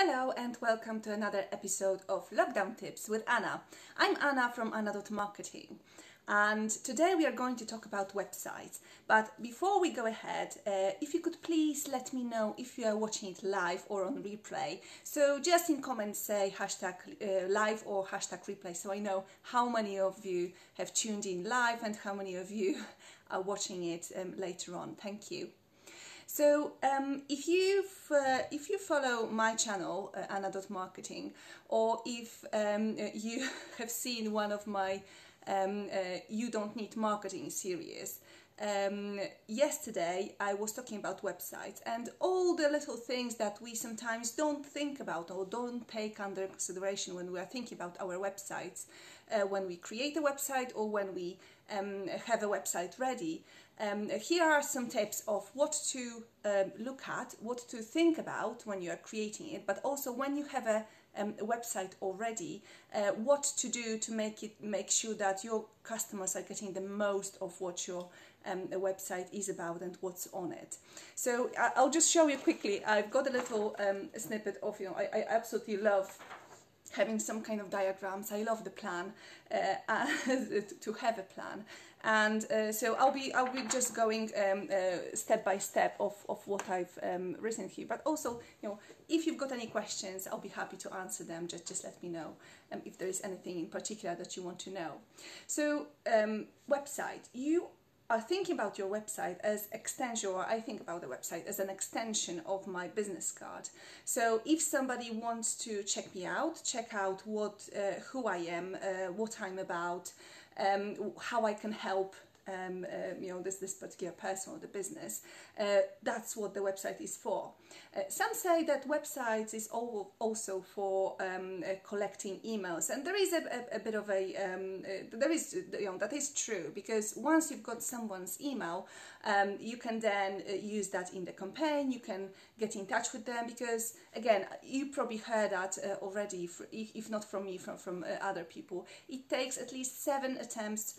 Hello and welcome to another episode of Lockdown Tips with Anna. I'm Anna from Untitled Marketing, and today we are going to talk about websites. But before we go ahead, if you could please let me know if you are watching it live or on replay. So just in comments say hashtag live or hashtag replay, so I know how many of you have tuned in live and how many of you are watching it later on. Thank you. So if you follow my channel, Anna.Marketing, or if you have seen one of my You Don't Need Marketing series, yesterday I was talking about websites and all the little things that we sometimes don't think about or don't take under consideration when we are thinking about our websites, when we create a website or when we have a website ready. Here are some tips of what to look at, what to think about when you are creating it, but also when you have a website already, what to do to make sure that your customers are getting the most of what your website is about and what's on it. So I'll just show you quickly. I've got a little snippet of, I absolutely love having some kind of diagrams. I love the plan, to have a plan, and so I'll be just going step by step of what I've written here. But also, if you've got any questions, I'll be happy to answer them. Just let me know if there is anything in particular that you want to know. So website, you are thinking about your website as extension, or I think about the website as an extension of my business card. So if somebody wants to check me out, check out who I am, what I'm about, how I can help this particular person or the business, that's what the website is for. Some say that websites is also for collecting emails, and there is a bit of that is true, because once you've got someone's email, you can then use that in the campaign. You can get in touch with them, because again, you probably heard that already, if not from me, from other people. It takes at least 7 attempts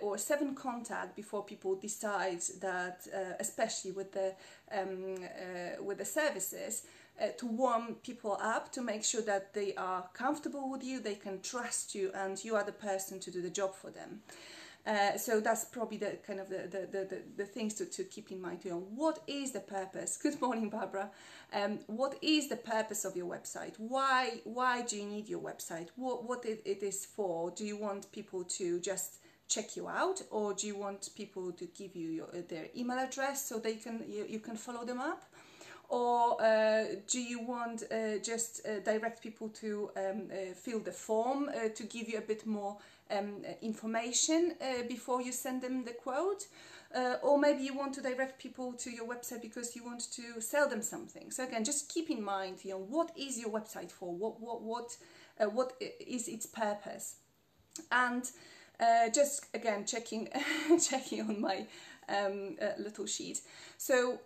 or 7 contacts before people decide that, especially with the services, to warm people up, to make sure that they are comfortable with you, they can trust you, and you are the person to do the job for them. So that's probably the kind of the things to keep in mind. What is the purpose? Good morning, Barbara. What is the purpose of your website? Why do you need your website? What it is for? Do you want people to just check you out, or do you want people to give you their email address so you can follow them up? Or do you want just direct people to fill the form to give you a bit more information before you send them the quote? Or maybe you want to direct people to your website because you want to sell them something. So again, just keep in mind, what is your website for? What is its purpose? And just again checking on my little sheet. So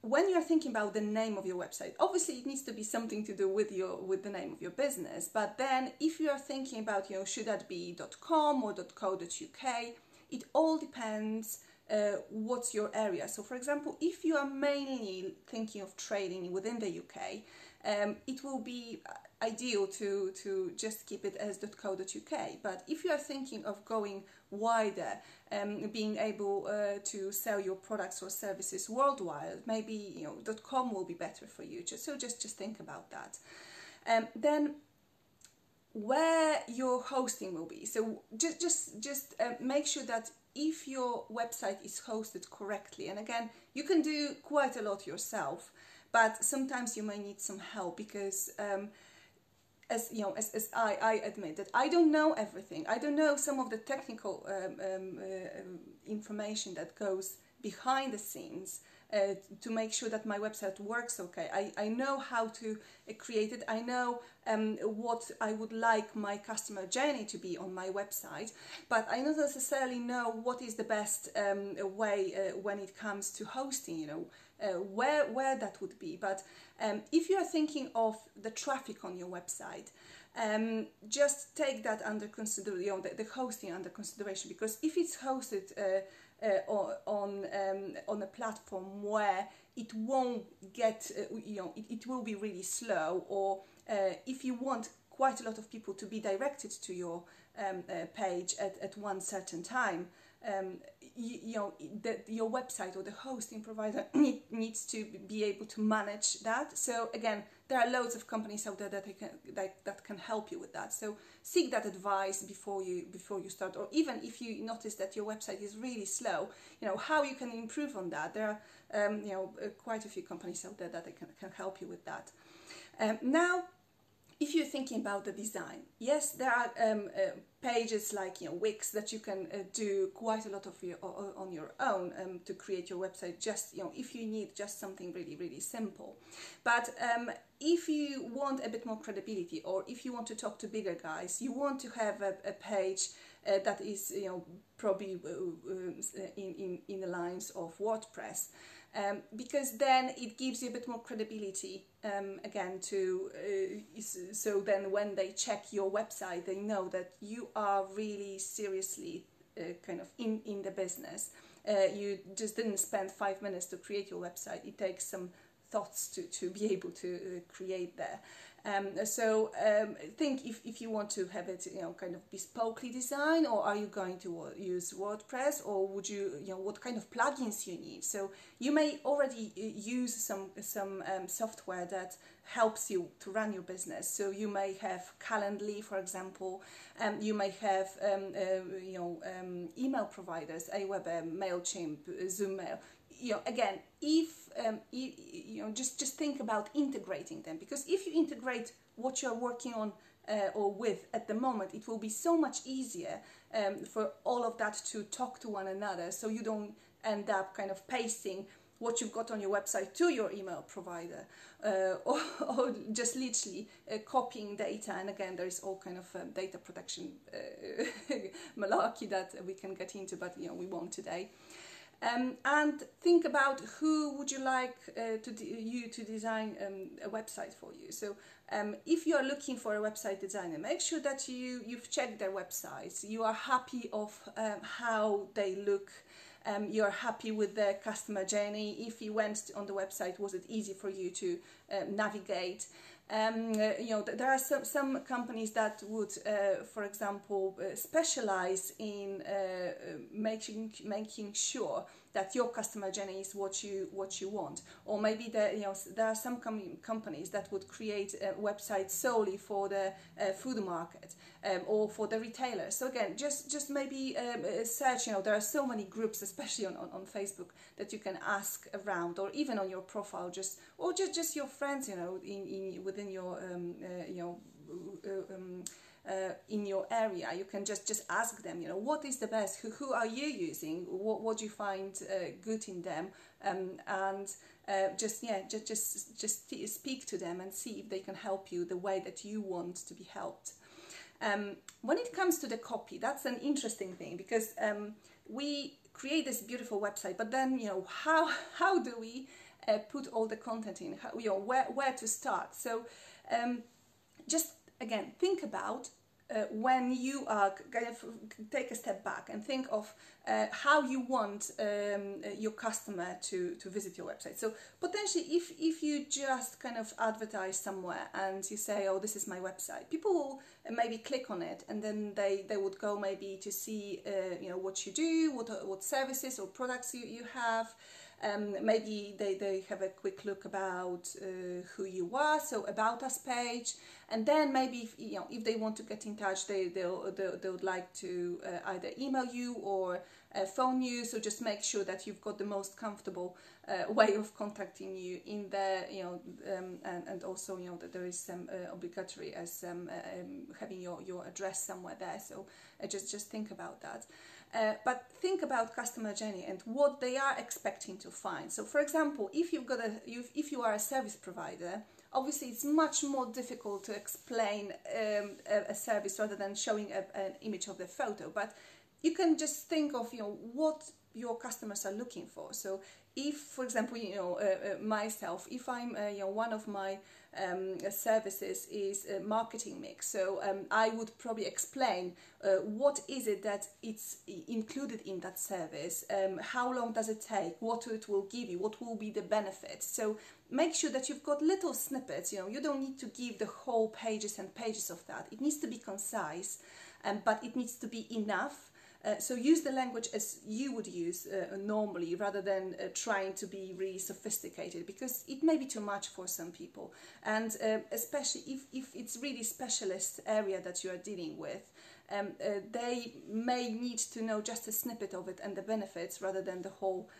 when you're thinking about the name of your website, obviously it needs to be something to do with the name of your business. But then if you are thinking about, should that be .com or .co.uk, it all depends what's your area. So for example, if you are mainly thinking of trading within the UK, it will be ideal to just keep it as .co.uk. But if you are thinking of going wider, being able to sell your products or services worldwide, maybe .com will be better for you. Just think about that. Then where your hosting will be. So just make sure that if your website is hosted correctly, and again, you can do quite a lot yourself, but sometimes you may need some help, because as I admit that I don't know everything. I don't know some of the technical information that goes behind the scenes to make sure that my website works okay. I know how to create it. I know what I would like my customer journey to be on my website, but I don't necessarily know what is the best way when it comes to hosting, where that would be. But if you are thinking of the traffic on your website, just take that under consideration, the hosting under consideration, because if it's hosted on a platform where it won't get, it will be really slow, or if you want quite a lot of people to be directed to your page at one certain time, your website or the hosting provider needs to be able to manage that. So again, there are loads of companies out there that can help you with that. So seek that advice before you start, or even if you notice that your website is really slow, how you can improve on that. There are quite a few companies out there that can help you with that. Now, if you're thinking about the design, yes, there are pages like Wix that you can do quite a lot of on your own to create your website. Just if you need just something really, really simple. But if you want a bit more credibility, or if you want to talk to bigger guys, you want to have a page that is probably in the lines of WordPress. Because then it gives you a bit more credibility, again, so then when they check your website, they know that you are really seriously kind of in the business. You just didn't spend 5 minutes to create your website. It takes some thoughts to be able to create there. Think if you want to have it kind of bespokely designed, or are you going to use WordPress, or would you what kind of plugins you need. So you may already use some software that helps you to run your business. So you may have Calendly, for example. You may have email providers, Aweber, MailChimp, Zoommail. Again, if just think about integrating them, because if you integrate what you're working on or with at the moment, it will be so much easier for all of that to talk to one another, so you don't end up kind of pasting what you've got on your website to your email provider, or just literally copying data. And again, there is all kind of data protection malarkey that we can get into, but we won't today. And think about who would you like to design a website for you. So if you are looking for a website designer, make sure that you've checked their websites. You are happy of how they look. You're happy with the customer journey. If you went on the website, was it easy for you to navigate? There are some companies that would, for example, specialize in making sure that your customer journey is what you want. Or maybe there are some companies that would create a website solely for the food market or for the retailer. So again, just maybe search. There are so many groups, especially on Facebook, that you can ask around, or even on your profile, just your friends, within your in your area. You can just ask them, what is the best, who are you using, what do you find good in them, and just speak to them and see if they can help you the way that you want to be helped. When it comes to the copy, that's an interesting thing, because we create this beautiful website, but then how do we put all the content in? Where to start? So just again, think about when you are kind of take a step back and think of how you want your customer to visit your website. So potentially, if you just kind of advertise somewhere and you say, oh, this is my website, people will maybe click on it, and then they would go maybe to see what you do, what services or products you have. Maybe they have a quick look about who you are, so about us page, and then maybe if they want to get in touch, they would like to either email you or phone you. So just make sure that you've got the most comfortable way of contacting you in there, and also that there is some obligatory as having your address somewhere there. So just think about that. But think about customer journey and what they are expecting to find. So, for example, if you are a service provider, obviously it's much more difficult to explain a service rather than showing an image of the photo. But you can just think of what your customers are looking for. So if, for example, myself, if I'm, one of my services is a marketing mix, so I would probably explain what is it that it's included in that service, how long does it take, what it will give you, what will be the benefits. So make sure that you've got little snippets. You don't need to give the whole pages and pages of that. It needs to be concise, but it needs to be enough. So use the language as you would use normally, rather than trying to be really sophisticated, because it may be too much for some people. And especially if it's really specialist area that you are dealing with, they may need to know just a snippet of it and the benefits, rather than the whole,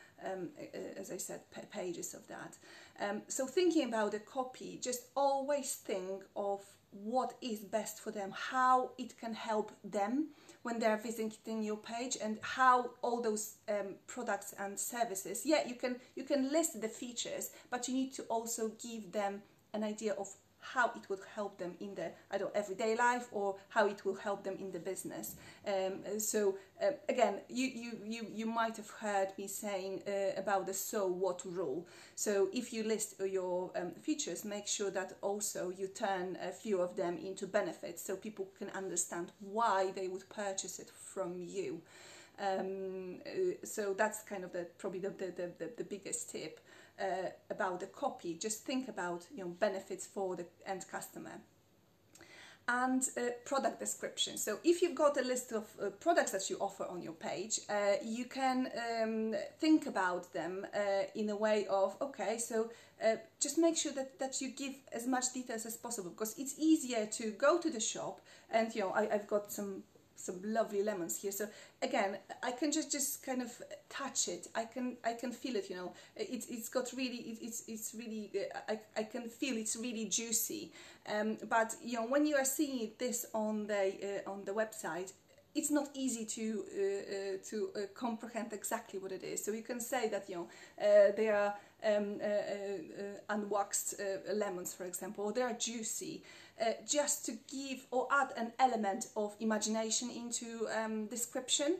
as I said, pages of that. So thinking about the copy, just always think of what is best for them, how it can help them when they're visiting your page, and how all those products and services, you can list the features, but you need to also give them an idea of how it would help them in their everyday life, or how it will help them in the business. Again, you might have heard me saying about the so what rule. So if you list your features, make sure that also you turn a few of them into benefits, so people can understand why they would purchase it from you. So that's kind of probably the biggest tip about the copy. Just think about benefits for the end customer. And product description. So if you've got a list of products that you offer on your page, you can think about them in a way of, just make sure that you give as much details as possible, because it's easier to go to the shop and I've got some lovely lemons here. So again, I can just kind of touch it. I can feel it. It's got really. It's really. I can feel it's really juicy. But when you are seeing this on the website, it's not easy to comprehend exactly what it is. So you can say that they are unwaxed lemons, for example, or they are juicy. Just to give or add an element of imagination into description,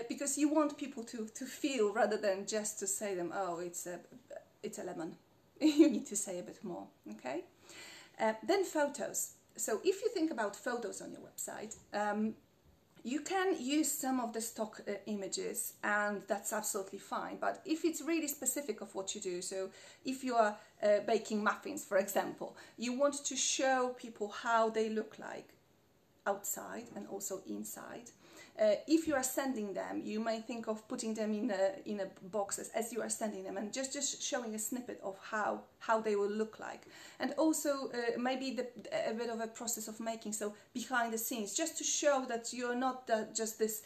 because you want people to feel, rather than just to say them, oh, it's a lemon. You need to say a bit more. Okay. Then photos. So if you think about photos on your website, you can use some of the stock images, and that's absolutely fine. But if it's really specific of what you do, so if you are baking muffins, for example, you want to show people how they look like outside and also inside. If you are sending them, you may think of putting them in a box as you are sending them, and just showing a snippet of how they will look like. And also maybe a bit of a process of making, so behind the scenes, just to show that you're not just this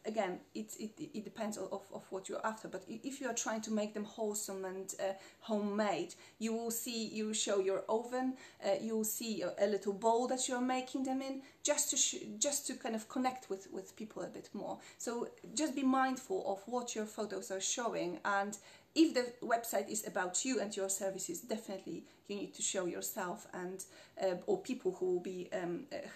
again, it depends of what you're after, but if you are trying to make them wholesome and homemade, you will show your oven, you will see a little bowl that you're making them in, just to kind of connect with people a bit more. So just be mindful of what your photos are showing, and if the website is about you and your services, definitely you need to show yourself and or people who will be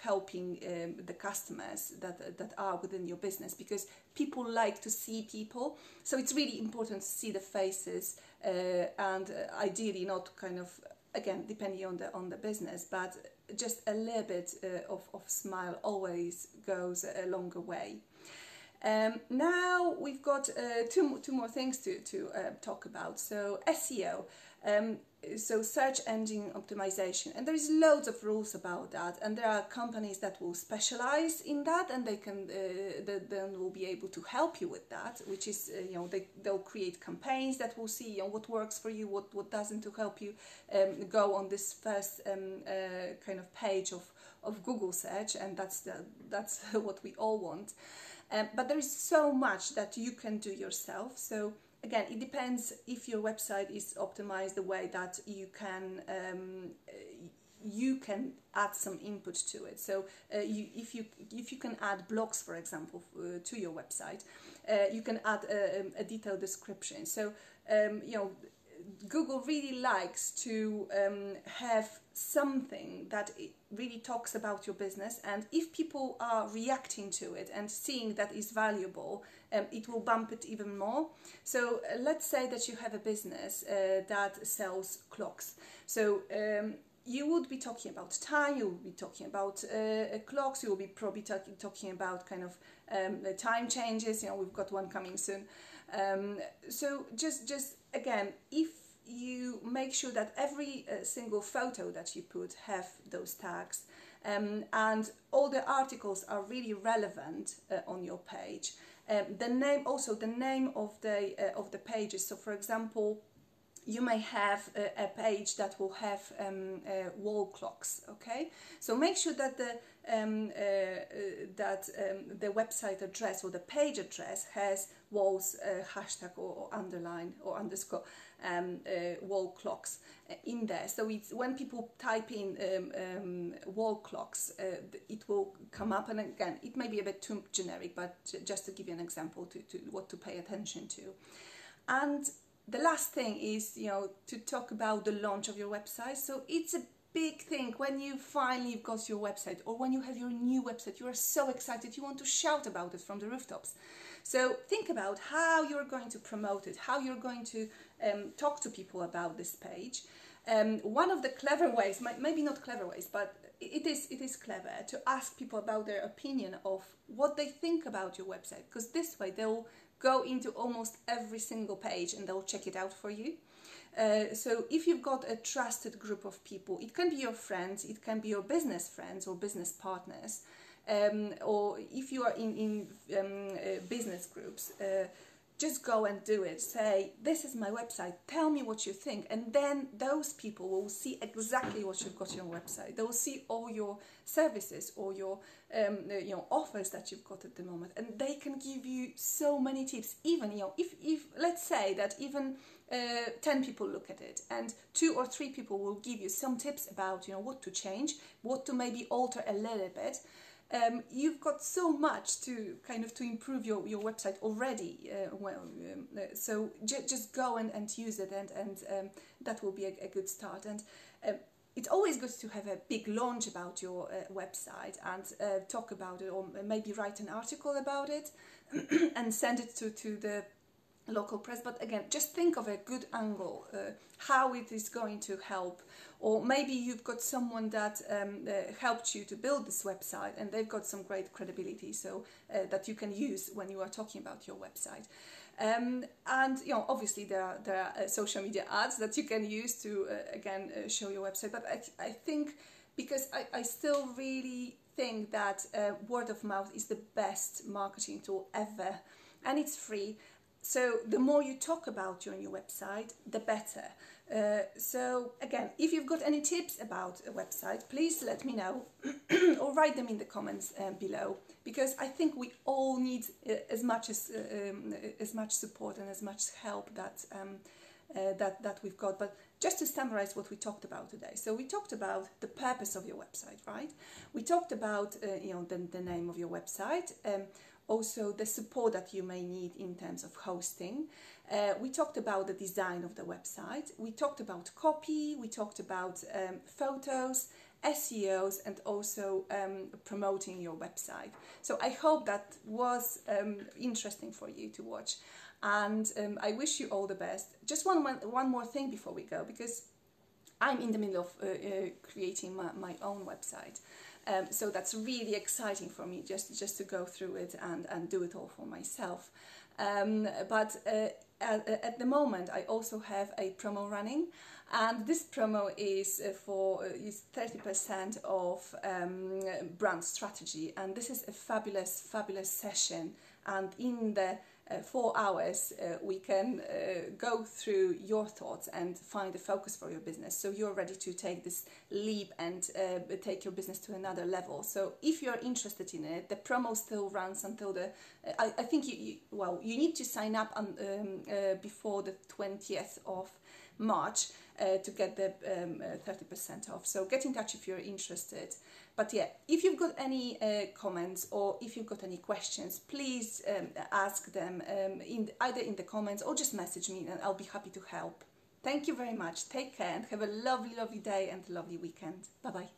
helping the customers that are within your business, because people like to see people. So it's really important to see the faces, and ideally not kind of, again, depending on the business, but just a little bit of smile always goes a longer way. Now we've got two more things to talk about. So SEO, so search engine optimization, and there is loads of rules about that, and there are companies that will specialize in that, and they can then will be able to help you with that, which is they'll create campaigns that will see what works for you, what doesn't, to help you go on this first kind of page of Google search, and that's what we all want. But there is so much that you can do yourself. So again, it depends if your website is optimized the way that you can add some input to it. So if you can add blogs, for example, to your website, you can add a detailed description. So Google really likes to have something that it really talks about your business, and if people are reacting to it and seeing that is valuable, it will bump it even more. So let's say that you have a business that sells clocks. So you would be talking about time, you will be talking about clocks, you will be probably talking about kind of the time changes. We've got one coming soon. So just again, if you make sure that every single photo that you put have those tags, and all the articles are really relevant on your page. The name of the pages. So for example, you may have a page that will have wall clocks. Okay, so make sure that the website address or the page address has walls, hashtag or underline or underscore wall clocks in there. So it's when people type in wall clocks, it will come up. And again, it may be a bit too generic, but just to give you an example to what to pay attention to. And the last thing is, to talk about the launch of your website. So it's a big thing when you've got your website, or when you have your new website. You are so excited, you want to shout about it from the rooftops. So think about how you're going to promote it, how you're going to talk to people about this page. One of the clever ways, maybe not clever ways, but it is clever to ask people about their opinion of what they think about your website, because this way they'll go into almost every single page and they'll check it out for you. So if you've got a trusted group of people, it can be your friends, it can be your business friends or business partners, or if you are in business groups, just go and do it. Say, this is my website, tell me what you think. And then those people will see exactly what you've got on your website. They will see all your services or your offers that you've got at the moment, and they can give you so many tips. Even if let's say that even 10 people look at it, and 2 or 3 people will give you some tips about what to change, what to maybe alter a little bit. You've got so much to improve your website already. So just go and use it, and that will be a good start. And it's always good to have a big launch about your website and talk about it, or maybe write an article about it and send it to the local press. But again, just think of a good angle, how it is going to help. Or maybe you've got someone that helped you to build this website, and they've got some great credibility, so that you can use when you are talking about your website. And obviously there are social media ads that you can use to again show your website. But I think, because I still really think that word of mouth is the best marketing tool ever, and it's free. So the more you talk about your new website, the better. So again, if you've got any tips about a website, please let me know or write them in the comments below, because I think we all need as much support and as much help that we've got. But just to summarize what we talked about today. So we talked about the purpose of your website, right? We talked about the name of your website. Also the support that you may need in terms of hosting. We talked about the design of the website. We talked about copy. We talked about photos, SEOs, and also promoting your website. So I hope that was interesting for you to watch, and I wish you all the best. Just one more thing before we go, because I'm in the middle of creating my own website. So that's really exciting for me, just to go through it and do it all for myself. But at the moment, I also have a promo running, and this promo is is 30% off brand strategy, and this is a fabulous session. And in the 4 hours, we can go through your thoughts and find a focus for your business, so you're ready to take this leap and take your business to another level. So if you're interested in it, the promo still runs until I think you need to sign up before the 20th of March to get the 30% off. So get in touch if you're interested. But yeah, if you've got any comments, or if you've got any questions, please ask them either in the comments or just message me, and I'll be happy to help. Thank you very much. Take care and have a lovely, lovely day and a lovely weekend. Bye-bye.